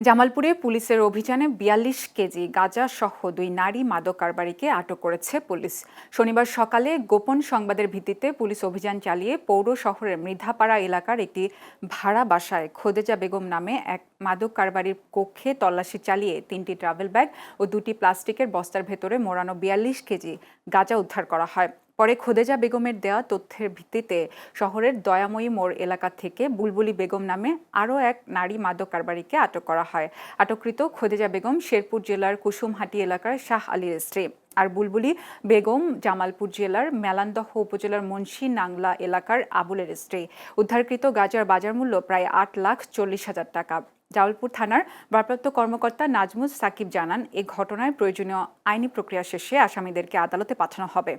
জামালপুরে পুলিশের অভিযানে ৪২ কেজি গাঁজা সহ ২ নারী মাদক কারবারিকে আটক করেছে পুলিশ। শনিবার সকালে গোপন সংবাদের ভিত্তিতে পুলিশ অভিযান চালিয়ে পৌর শহরের মৃধাপাড়া এলাকার একটি ভাড়া বাসায় খোদেজা বেগম নামে এক মাদক কারবারির কক্ষে তল্লাশি চালিয়ে ৩টি ট্রাভেল ব্যাগ ও ২টি প্লাস্টিকের বস্তার ভেতরে মোড়ানো ৪২ কেজি গাঁজা উদ্ধার করা হয়। পরে খোদেজা বেগমের দেওয়া তথ্যের ভিত্তিতে শহরের দয়াময়ী মোড় এলাকা থেকে বুলবুলি বেগম নামে আরও এক নারী মাদক কারবারিকে আটক করা হয়। আটককৃত খোদেজা বেগম শেরপুর জেলার কুসুমহাটি এলাকার শাহ আলীর স্ত্রী, আর বুলবুলি বেগম জামালপুর জেলার মেলান্দহ উপজেলার মুন্সি নাংলা এলাকার আবুলের স্ত্রী। উদ্ধারকৃত গাঁজার বাজার মূল্য প্রায় ৮,৪০,০০০ টাকা। জামালপুর থানার ভারপ্রাপ্ত কর্মকর্তা নাজমুস সাকিব জানান, এ ঘটনায় প্রয়োজনীয় আইনি প্রক্রিয়া শেষে আসামিদেরকে আদালতে পাঠানো হবে।